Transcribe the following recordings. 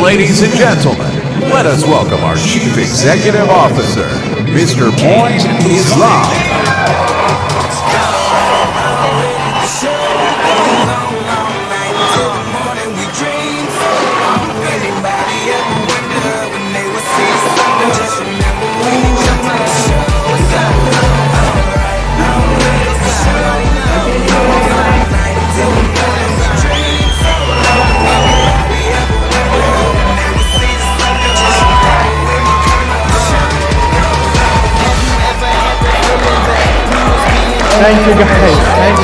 Ladies and gentlemen, let us welcome our Chief Executive Officer, Mr. Moyn Islam. Thank you guys, thank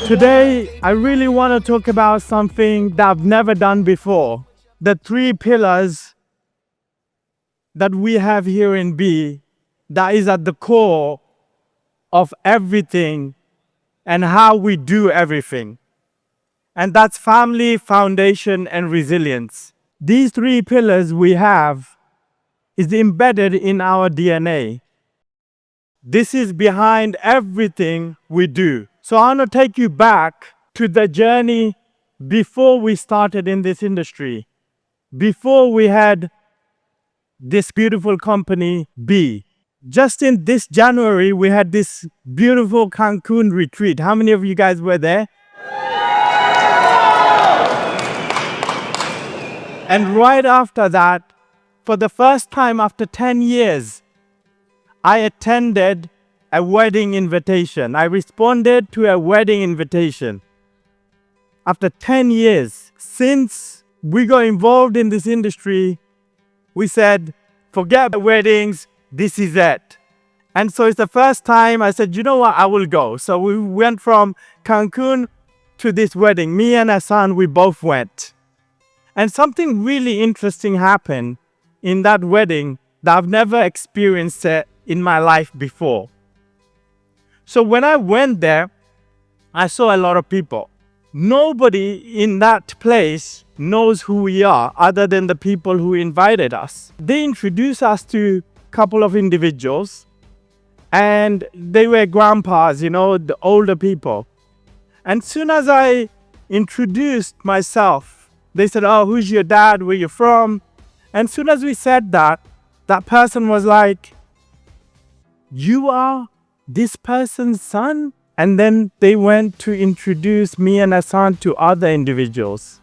you. Today, I really want to talk about something that I've never done before. The 3 pillars that we have here in B that is at the core of everything and how we do everything. And that's family, foundation, and resilience. These 3 pillars we have is embedded in our DNA. This is behind everything we do. So I want to take you back to the journey before we started in this industry, before we had this beautiful company, B. Just in this January, we had this beautiful Cancun retreat. How many of you guys were there? And right after that, for the first time after 10 years, I attended a wedding invitation. I responded to a wedding invitation. After 10 years, since we got involved in this industry, we said, forget weddings, this is it. And so it's the first time I said, you know what, I will go. So we went from Cancun to this wedding. Me and Hassan, we both went. And something really interesting happened in that wedding that I've never experienced it in my life before. So when I went there, I saw a lot of people. Nobody in that place knows who we are other than the people who invited us. They introduced us to a couple of individuals and they were grandpas, you know, the older people. And soon as I introduced myself, they said, oh, who's your dad? Where you from? And soon as we said that, that person was like, you are this person's son? And then they went to introduce me and Hassan to other individuals.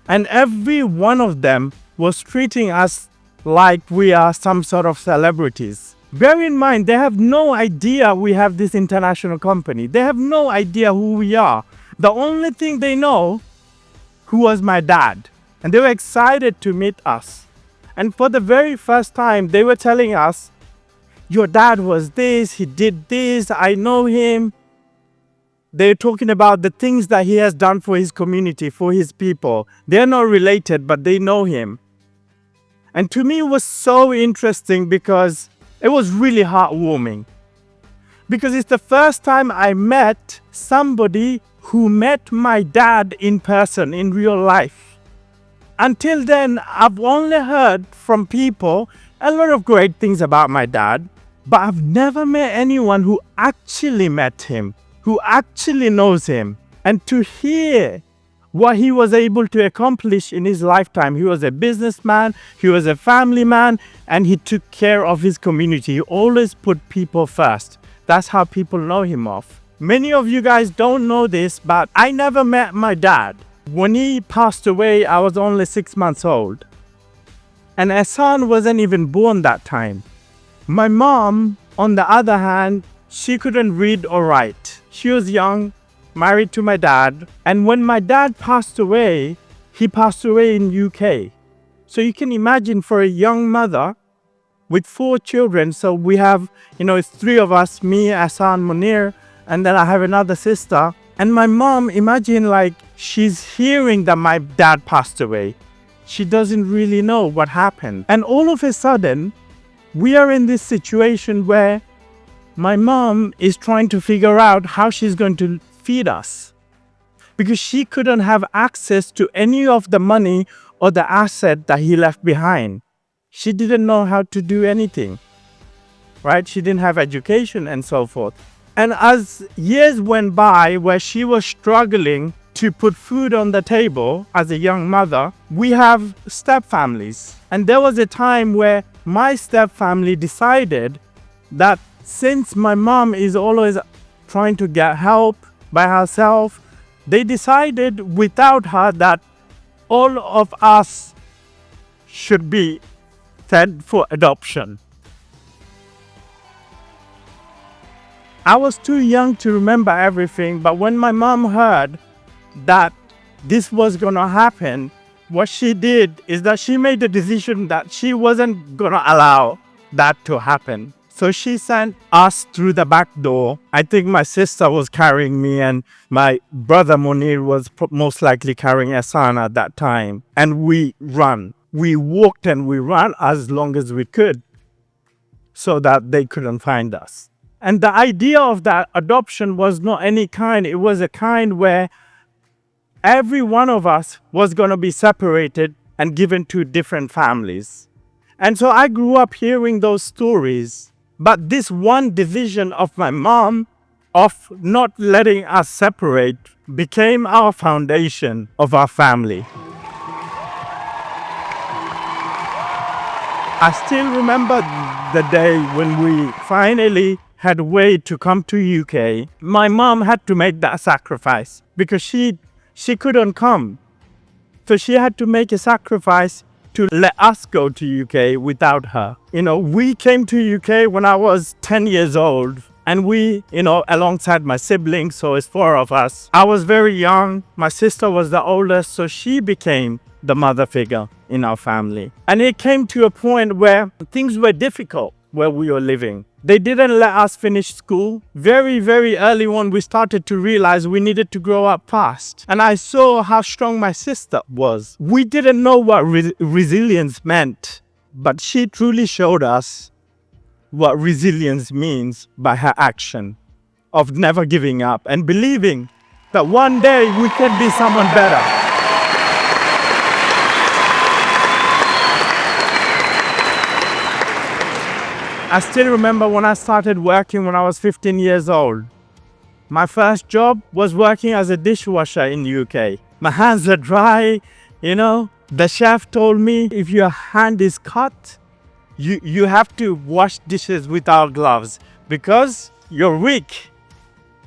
And every one of them was treating us like we are some sort of celebrities. Bear in mind, they have no idea we have this international company. They have no idea who we are. The only thing they know, who was my dad. And they were excited to meet us. And for the very first time, they were telling us, your dad was this, he did this, I know him. They're talking about the things that he has done for his community, for his people. They're not related, but they know him. And to me, it was so interesting because it was really heartwarming. Because it's the first time I met somebody who met my dad in person, in real life. Until then, I've only heard from people a lot of great things about my dad, but I've never met anyone who actually met him, who actually knows him. And to hear what he was able to accomplish in his lifetime, he was a businessman, he was a family man, and he took care of his community. He always put people first. That's how people know him of. Many of you guys don't know this, but I never met my dad. When he passed away, I was only 6 months old. And Hassan wasn't even born that time. My mom, on the other hand, she couldn't read or write. She was young, married to my dad. And when my dad passed away, he passed away in UK. So you can imagine for a young mother with 4 children. So we have, it's 3 of us, me, Hassan, Munir, and then I have another sister. And my mom, imagine like she's hearing that my dad passed away. She doesn't really know what happened. And all of a sudden, we are in this situation where my mom is trying to figure out how she's going to feed us. Because she couldn't have access to any of the money or the asset that he left behind. She didn't know how to do anything, right? She didn't have education and so forth. And as years went by where she was struggling to put food on the table as a young mother, we have step families. And there was a time where my step family decided that since my mom is always trying to get help by herself, they decided without her that all of us should be sent for adoption. I was too young to remember everything, but when my mom heard that this was gonna happen, what she did is that she made the decision that she wasn't gonna allow that to happen. So she sent us through the back door. I think my sister was carrying me and my brother Munir was most likely carrying Hassan at that time. And we ran. We walked and we ran as long as we could so that they couldn't find us. And the idea of that adoption was not any kind. It was a kind where every one of us was going to be separated and given to different families. And so I grew up hearing those stories. But this one decision of my mom of not letting us separate became our foundation of our family. I still remember the day when we finally had a way to come to UK. My mom had to make that sacrifice because she couldn't come. So she had to make a sacrifice to let us go to UK without her. We came to UK when I was 10 years old and we, alongside my siblings, so it's 4 of us. I was very young. My sister was the oldest, so she became the mother figure in our family. And it came to a point where things were difficult where we were living. They didn't let us finish school. Very, very early on, we started to realize we needed to grow up fast. And I saw how strong my sister was. We didn't know what resilience meant, but she truly showed us what resilience means by her action of never giving up and believing that one day we can be someone better. I still remember when I started working when I was 15 years old. My first job was working as a dishwasher in the UK. My hands are dry, The chef told me if your hand is cut, you have to wash dishes without gloves because you're weak.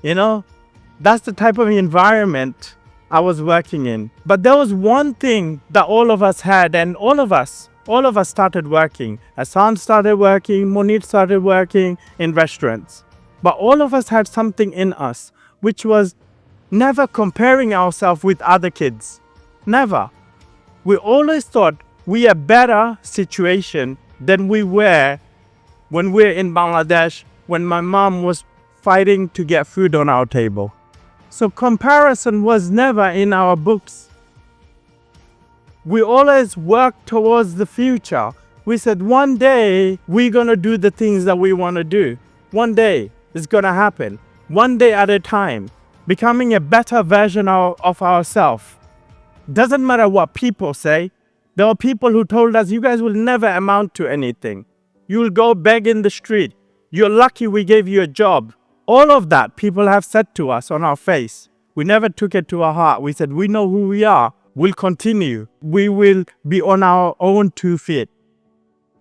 That's the type of environment I was working in. But there was one thing that all of us had, and all of us started working. Hassan started working, Munir started working in restaurants. But all of us had something in us, which was never comparing ourselves with other kids. Never. We always thought we are better situation than we were when we were in Bangladesh, when my mom was fighting to get food on our table. So comparison was never in our books. We always worked towards the future. We said one day we're going to do the things that we want to do. One day it's going to happen. One day at a time. Becoming a better version of ourselves. Doesn't matter what people say. There are people who told us, you guys will never amount to anything. You'll go beg in the street. You're lucky we gave you a job. All of that people have said to us on our face. We never took it to our heart. We said, we know who we are. We'll continue. We will be on our own 2 feet.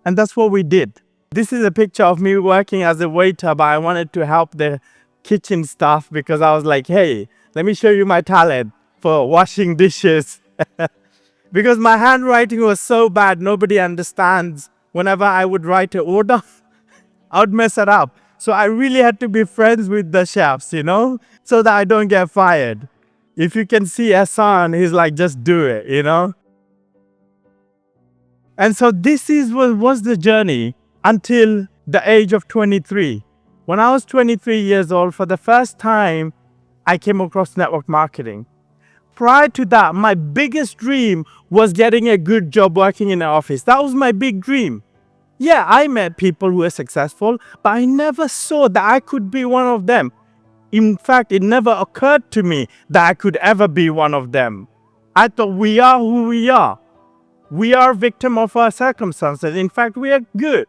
And that's what we did. This is a picture of me working as a waiter, but I wanted to help the kitchen staff because I was like, hey, let me show you my talent for washing dishes. Because my handwriting was so bad, nobody understands. Whenever I would write an order, I would mess it up. So I really had to be friends with the chefs, so that I don't get fired. If you can see Hassan, he's like, just do it, And so this was the journey until the age of 23. When I was 23 years old, for the first time, I came across network marketing. Prior to that, my biggest dream was getting a good job working in an office. That was my big dream. Yeah, I met people who were successful, but I never saw that I could be one of them. In fact, it never occurred to me that I could ever be one of them. I thought we are who we are. We are victim of our circumstances. In fact, we are good.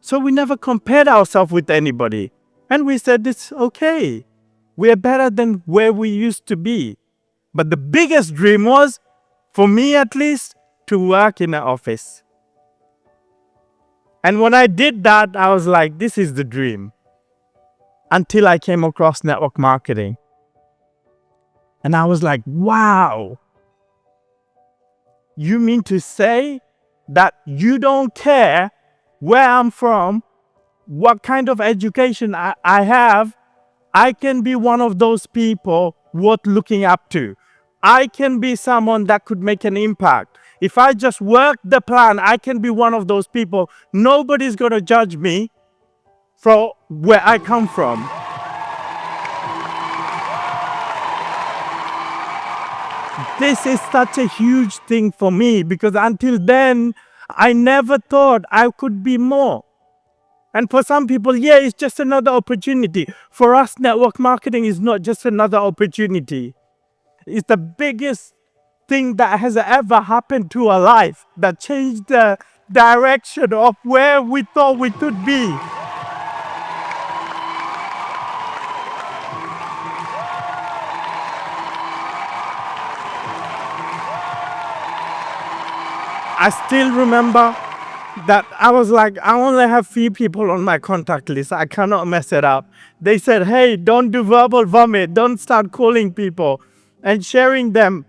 So we never compared ourselves with anybody. And we said, it's okay. We're better than where we used to be. But the biggest dream was, for me at least, to work in an office. And when I did that, I was like, this is the dream. Until I came across network marketing. And I was like, wow. You mean to say that you don't care where I'm from, what kind of education I have? I can be one of those people worth looking up to. I can be someone that could make an impact. If I just work the plan, I can be one of those people. Nobody's going to judge me for where I come from. This is such a huge thing for me because until then, I never thought I could be more. And for some people, yeah, it's just another opportunity. For us, network marketing is not just another opportunity. It's the biggest thing that has ever happened to our life that changed the direction of where we thought we could be. I still remember that I was like, I only have few people on my contact list. I cannot mess it up. They said, hey, don't do verbal vomit. Don't start calling people and sharing them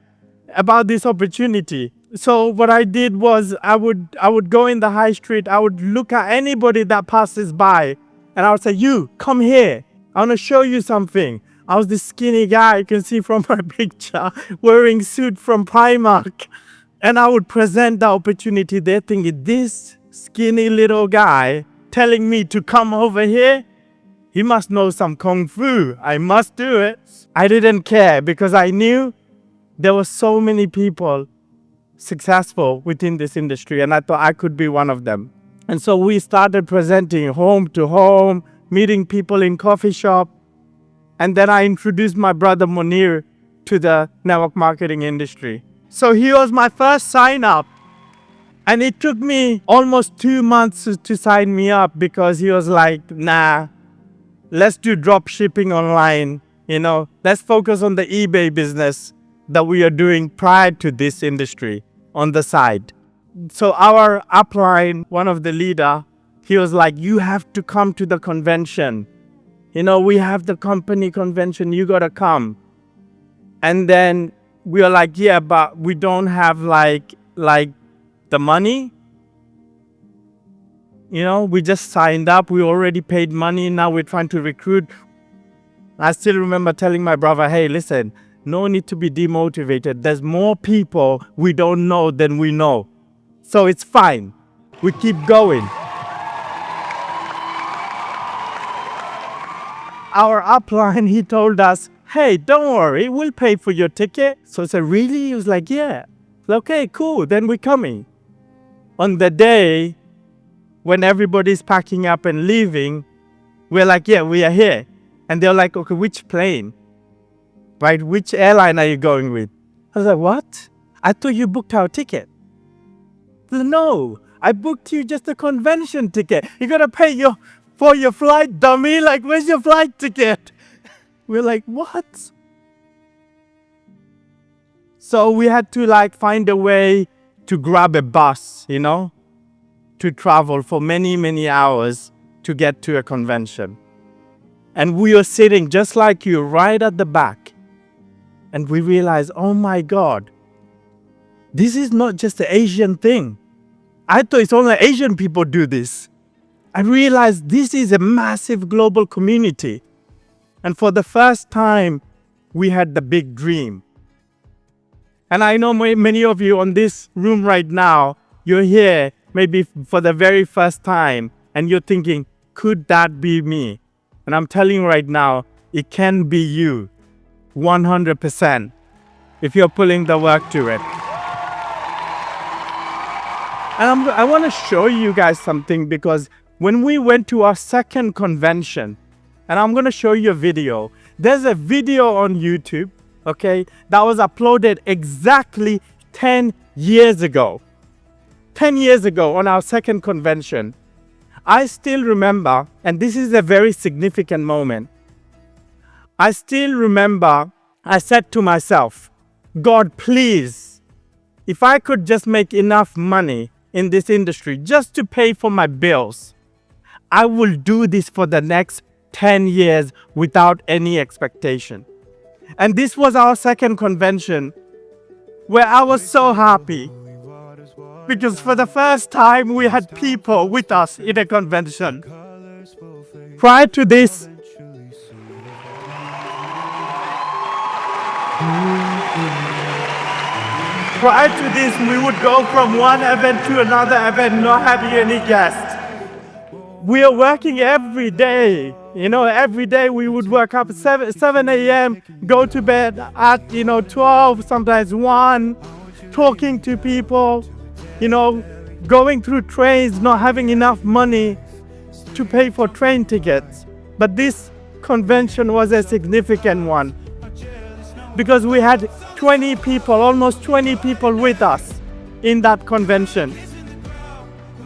about this opportunity. So what I did was I would go in the high street. I would look at anybody that passes by and I would say, you, come here. I want to show you something. I was this skinny guy, you can see from my picture, wearing suit from Primark. And I would present the opportunity. They're thinking, this skinny little guy telling me to come over here, he must know some kung fu. I must do it. I didn't care because I knew there were so many people successful within this industry and I thought I could be one of them. And so we started presenting home to home, meeting people in coffee shop. And then I introduced my brother Munir to the network marketing industry. So he was my first sign up. And it took me almost 2 months to sign me up because he was like, nah, let's do drop shipping online. Let's focus on the eBay business that we are doing prior to this industry on the side. So our upline, one of the leader, he was like, you have to come to the convention. We have the company convention, you got to come. And then we were like, yeah, but we don't have like the money. We just signed up. We already paid money. Now we're trying to recruit. I still remember telling my brother, hey, listen, no need to be demotivated. There's more people we don't know than we know. So it's fine. We keep going. Our upline, he told us, hey, don't worry, we'll pay for your ticket. So I said, really? He was like, yeah. Okay, cool, then we're coming. On the day when everybody's packing up and leaving, we're like, yeah, we are here. And they're like, okay, which plane? Right, which airline are you going with? I was like, what? I thought you booked our ticket. Said, no, I booked you just a convention ticket. You gotta pay for your flight, dummy. Like, where's your flight ticket? We're like, what? So we had to find a way to grab a bus, to travel for many, many hours to get to a convention. And we were sitting just like you right at the back. And we realized, oh my God, this is not just an Asian thing. I thought it's only Asian people do this. I realized this is a massive global community. And for the first time, we had the big dream. And I know many of you on this room right now, you're here maybe for the very first time, and you're thinking, could that be me? And I'm telling you right now, it can be you, 100%, if you're pulling the work to it. And I want to show you guys something because when we went to our second convention, and I'm going to show you a video. There's a video on YouTube, okay, that was uploaded exactly 10 years ago. 10 years ago on our second convention. I still remember, and this is a very significant moment. I still remember I said to myself, God, please, if I could just make enough money in this industry just to pay for my bills, I will do this for the next 10 years without any expectation. And this was our second convention where I was so happy because for the first time we had people with us in a convention. Prior to this, we would go from one event to another event not having any guests. We are working every day. Every day we would work up 7 a.m., go to bed at 12, sometimes 1, talking to people, going through trains, not having enough money to pay for train tickets. But this convention was a significant one because we had 20 people, almost 20 people with us in that convention.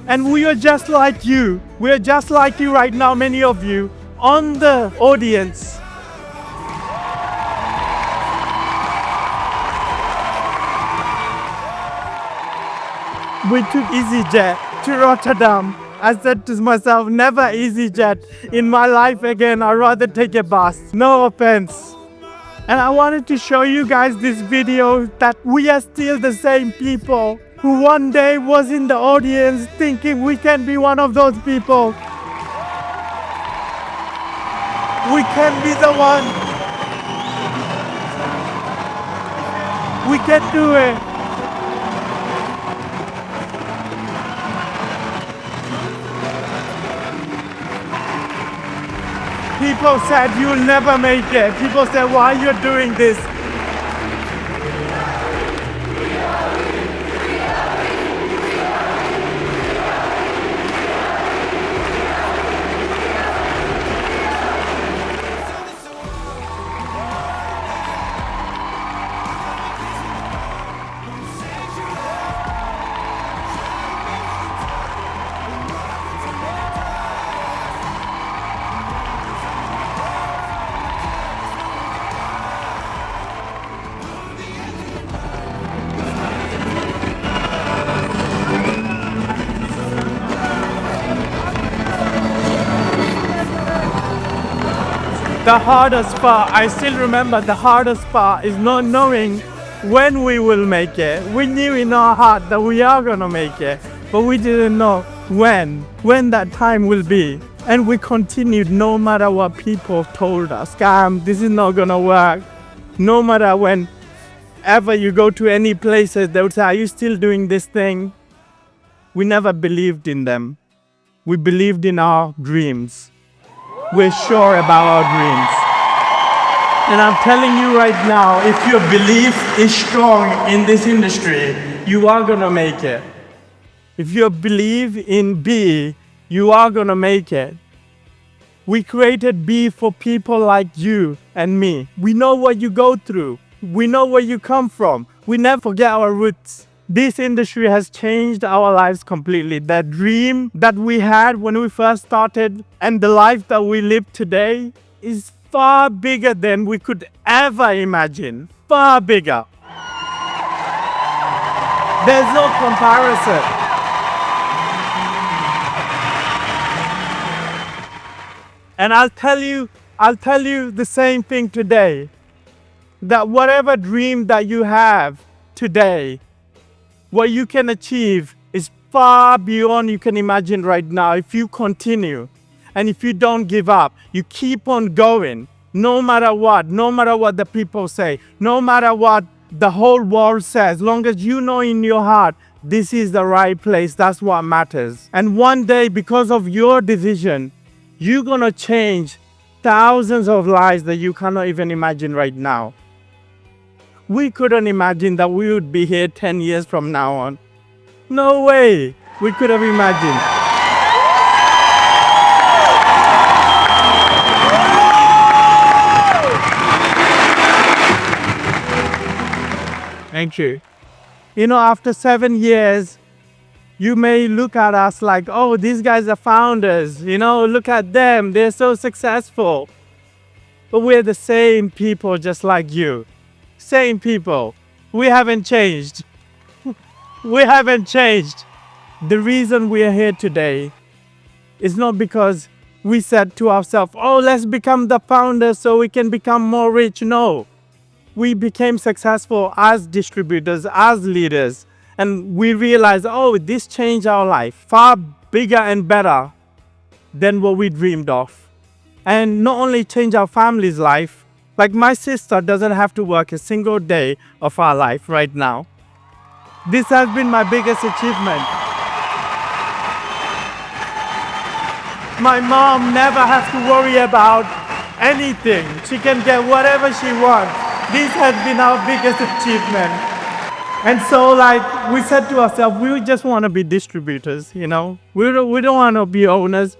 And we are just like you. We are just like you right now, many of you, on the audience. We took EasyJet to Rotterdam. I said to myself, never EasyJet in my life again. I'd rather take a bus. No offense. And I wanted to show you guys this video that we are still the same people who one day was in the audience thinking we can be one of those people. We can be the one. We can do it. People said you'll never make it. People said, why you're doing this? The hardest part, I still remember the hardest part is not knowing when we will make it. We knew in our heart that we are going to make it, but we didn't know when that time will be. And we continued no matter what people told us. Scam, this is not going to work. No matter whenever you go to any places, they would say, are you still doing this thing? We never believed in them. We believed in our dreams. We're sure about our dreams. And I'm telling you right now, if your belief is strong in this industry, you are going to make it. If you believe in B, you are going to make it. We created B for people like you and me. We know what you go through. We know where you come from. We never forget our roots. This industry has changed our lives completely. The dream that we had when we first started and the life that we live today is far bigger than we could ever imagine. Far bigger. There's no comparison. And I'll tell you the same thing today. That whatever dream that you have today, what you can achieve is far beyond you can imagine right now if you continue and if you don't give up. You keep on going no matter what the people say, no matter what the whole world says. As long as you know in your heart this is the right place, that's what matters. And one day, because of your decision, you're going to change thousands of lives that you cannot even imagine right now. We couldn't imagine that we would be here 10 years from now on. No way we could have imagined. Thank you. After 7 years, You may look at us like, oh, these guys are founders, look at them, they're so successful. But we're the same people just like you. Same people. We haven't changed. We haven't changed. The reason we are here today is not because we said to ourselves, oh, let's become the founders so we can become more rich. No. We became successful as distributors, as leaders. And we realized, oh, this changed our life far bigger and better than what we dreamed of. And not only change our family's life, like my sister doesn't have to work a single day of our life right now. This has been my biggest achievement. My mom never has to worry about anything. She can get whatever she wants. This has been our biggest achievement. And so we said to ourselves, we just want to be distributors, We don't want to be owners.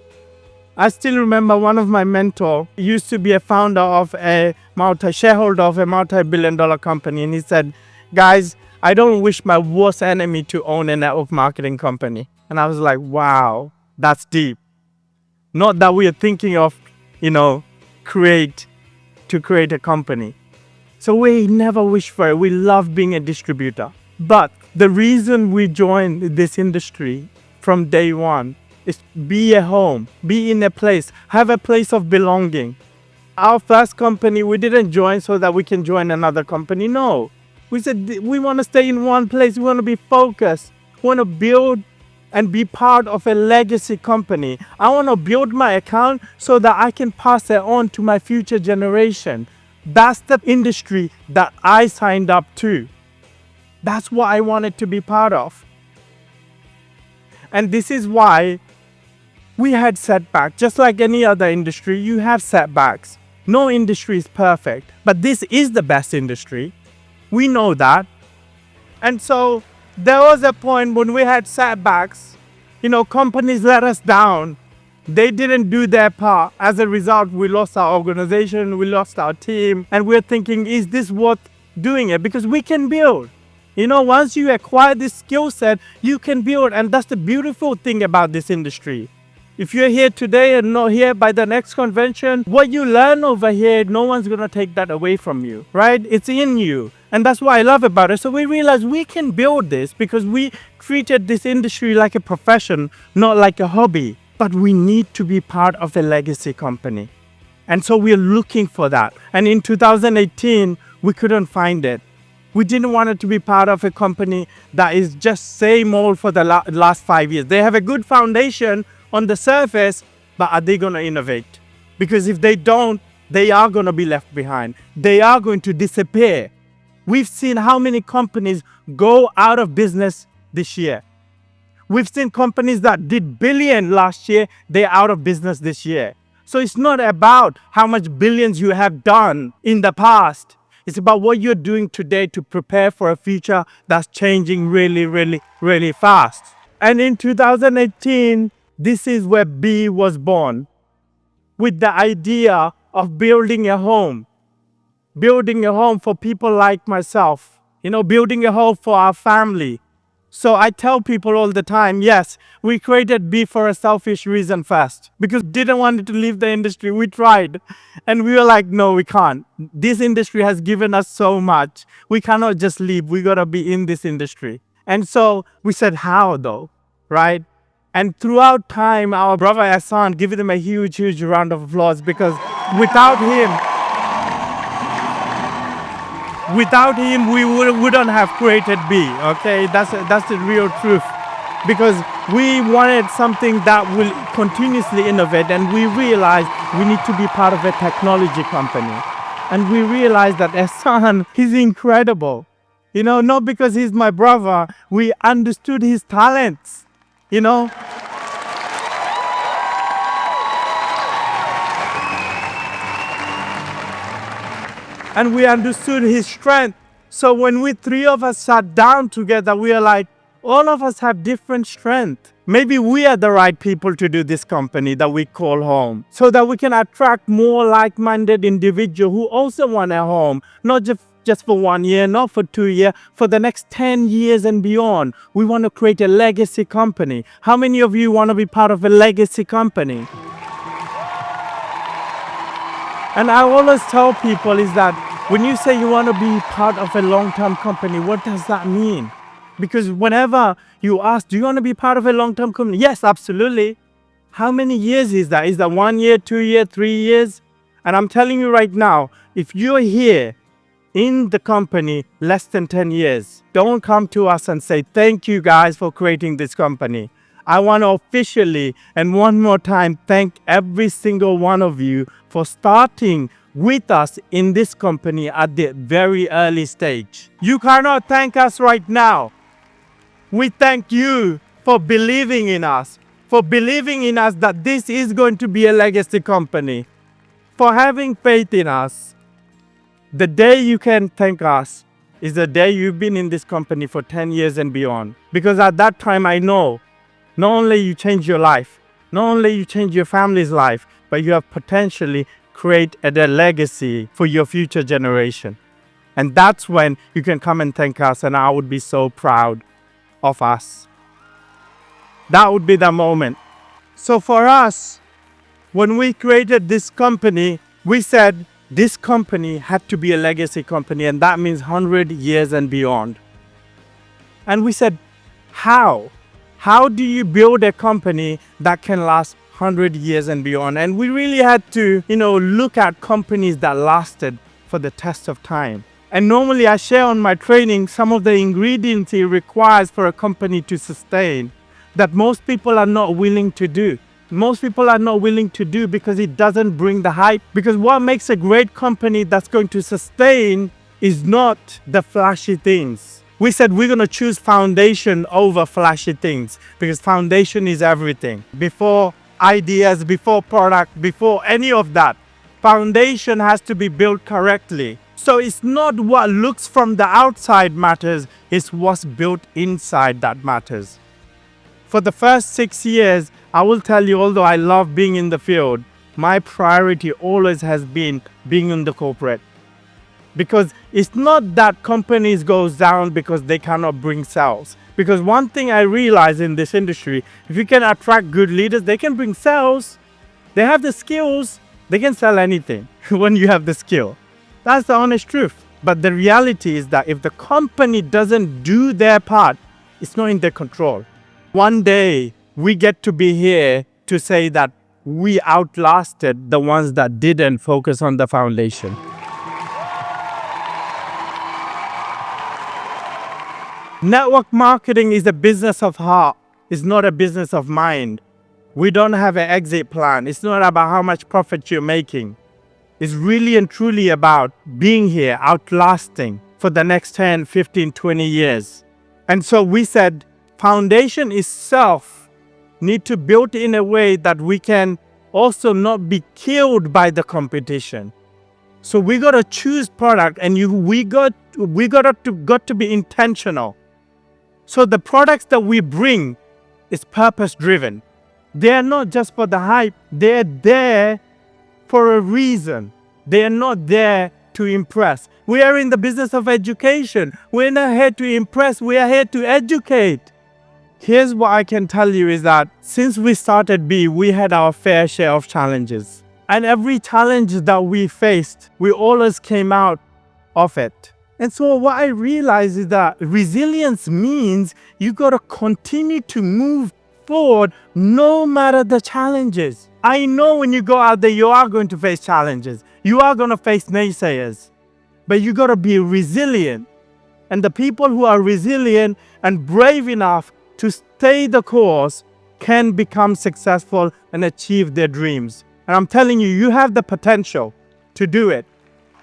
I still remember one of my mentors used to be a founder of shareholder of a multi-billion-dollar company. And he said, guys, I don't wish my worst enemy to own a network marketing company. And I was like, wow, that's deep. Not that we are thinking of, create a company. So we never wish for it. We love being a distributor. But the reason we joined this industry from day one is be a home, be in a place, have a place of belonging. Our first company, we didn't join so that we can join another company. No. We said we want to stay in one place. We want to be focused. We want to build and be part of a legacy company. I want to build my account so that I can pass it on to my future generation. That's the industry that I signed up to. That's what I wanted to be part of. And this is why we had setbacks. Just like any other industry, you have setbacks. No industry is perfect, but this is the best industry. We know that. And so there was a point when we had setbacks. Companies let us down. They didn't do their part. As a result, we lost our organization, we lost our team, and we're thinking, is this worth doing it? Because we can build. Once you acquire this skill set, you can build, and that's the beautiful thing about this industry. If you're here today and not here by the next convention, what you learn over here, no one's going to take that away from you, right? It's in you. And that's what I love about it. So we realized we can build this because we treated this industry like a profession, not like a hobby. But we need to be part of a legacy company. And so we're looking for that. And in 2018, we couldn't find it. We didn't want it to be part of a company that is just same old for the last 5 years. They have a good foundation on the surface, but are they going to innovate? Because if they don't, they are going to be left behind. They are going to disappear. We've seen how many companies go out of business this year. We've seen companies that did billion last year, they're out of business this year. So it's not about how much billions you have done in the past. It's about what you're doing today to prepare for a future that's changing really, really, really fast. And in 2018, this is where B was born, with the idea of building a home for people like myself, building a home for our family. So I tell people all the time, yes, we created B for a selfish reason first, because we didn't want to leave the industry. We tried, and we were like, no, we can't. This industry has given us so much. We cannot just leave. We got to be in this industry. And so we said, how though, right? And throughout time, our brother Hassan, give him a huge, huge round of applause, because without him, we wouldn't have created B, okay? That's the real truth. Because we wanted something that will continuously innovate, and we realized we need to be part of a technology company. And we realized that Hassan, he's incredible. Not because he's my brother, we understood his talents, And we understood his strength. So when we three of us sat down together, we were like, All of us have different strength. Maybe we are the right people to do this company that we call home, so that we can attract more like-minded individuals who also want a home, not just for 1 year, not for 2 years, for the next 10 years and beyond. We want to create a legacy company. How many of you want to be part of a legacy company? And I always tell people is that when you say you want to be part of a long-term company, what does that mean? Because whenever you ask, do you want to be part of a long-term company? Yes, absolutely. How many years is that? Is that 1 year, 2 years, 3 years? And I'm telling you right now, if you're here in the company less than 10 years, don't come to us and say, thank you guys for creating this company. I want to officially and one more time thank every single one of you for starting with us in this company at the very early stage. You cannot thank us right now. We thank you for believing in us, that this is going to be a legacy company, for having faith in us. The day you can thank us is the day you've been in this company for 10 years and beyond. Because at that time, I know not only you change your life, not only you change your family's life, but you have potentially created a legacy for your future generation. And that's when you can come and thank us, and I would be so proud of us. That would be the moment. So for us, when we created this company, we said this company had to be a legacy company, and that means 100 years and beyond. And we said, how? How do you build a company that can last 100 years and beyond? And we really had to, look at companies that lasted for the test of time. And normally I share on my training some of the ingredients it requires for a company to sustain that most people are not willing to do. Most people are not willing to do because it doesn't bring the hype. Because what makes a great company that's going to sustain is not the flashy things. We said we're going to choose foundation over flashy things because foundation is everything. Before ideas, before product, before any of that, foundation has to be built correctly. So it's not what looks from the outside matters, it's what's built inside that matters. For the first 6 years, I will tell you, although I love being in the field, my priority always has been being in the corporate. Because it's not that companies goes down because they cannot bring sales. Because one thing I realize in this industry, if you can attract good leaders, they can bring sales. They have the skills. They can sell anything when you have the skill. That's the honest truth. But the reality is that if the company doesn't do their part, it's not in their control. One day, we get to be here to say that we outlasted the ones that didn't focus on the foundation. Network marketing is a business of heart. It's not a business of mind. We don't have an exit plan. It's not about how much profit you're making. It's really and truly about being here, outlasting for the next 10, 15, 20 years. And so we said, foundation itself need to build in a way that we can also not be killed by the competition. So we got to choose product, and we got to be intentional. So the products that we bring is purpose driven. They are not just for the hype. They're there for a reason. They are not there to impress. We are in the business of education. We're not here to impress. We are here to educate. Here's what I can tell you is that since we started B, we had our fair share of challenges. And every challenge that we faced, we always came out of it. And so what I realized is that resilience means you got to continue to move forward no matter the challenges. I know when you go out there, you are going to face challenges. You are going to face naysayers. But you got to be resilient. And the people who are resilient and brave enough to stay the course can become successful and achieve their dreams. And I'm telling you, you have the potential to do it.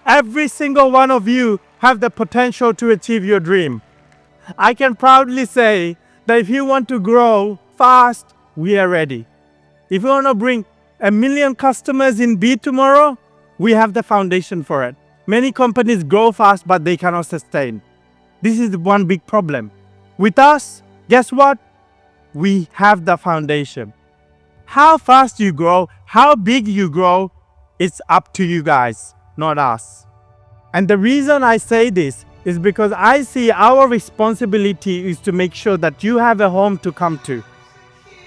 Every single one of you have the potential to achieve your dream. I can proudly say that if you want to grow fast, we are ready. If you want to bring 1 million customers in B tomorrow, we have the foundation for it. Many companies grow fast, but they cannot sustain. This is one big problem. With us, Guess what? We have the foundation. How fast you grow, how big you grow, it's up to you guys, not us. And the reason I say this is because I see our responsibility is to make sure that you have a home to come to.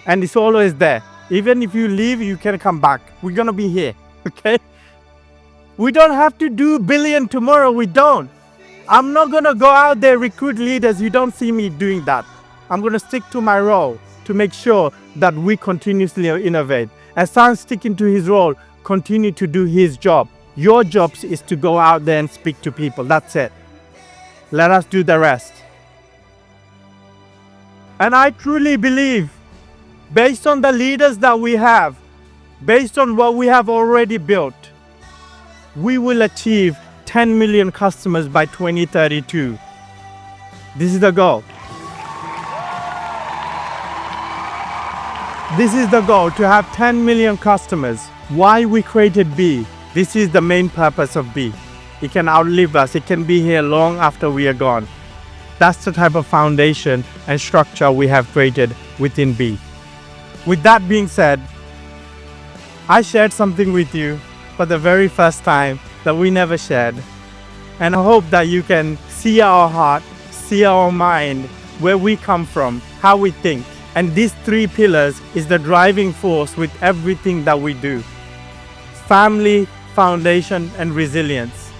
And it's always there. Even if you leave, you can come back. We're going to be here, okay? We don't have to do billion tomorrow. We don't. I'm not going to go out there recruit leaders. You don't see me doing that. I'm going to stick to my role to make sure that we continuously innovate. As Hassan's sticking to his role, continue to do his job. Your job is to go out there and speak to people. That's it. Let us do the rest. And I truly believe, based on the leaders that we have, based on what we have already built, we will achieve 10 million customers by 2032. This is the goal. This is the goal, to have 10 million customers. Why we created B? This is the main purpose of B. It can outlive us. It can be here long after we are gone. That's the type of foundation and structure we have created within B. With that being said, I shared something with you for the very first time that we never shared. And I hope that you can see our heart, see our mind, where we come from, how we think. And these three pillars is the driving force with everything that we do. Family, foundation, and resilience.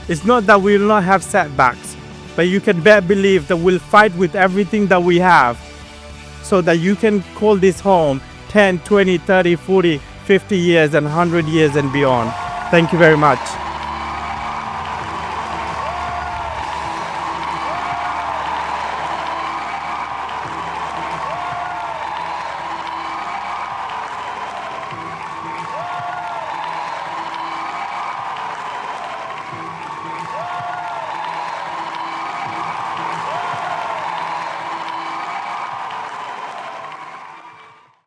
It's not that we will not have setbacks, but you can better believe that we'll fight with everything that we have so that you can call this home 10, 20, 30, 40, 50 years and 100 years and beyond. Thank you very much.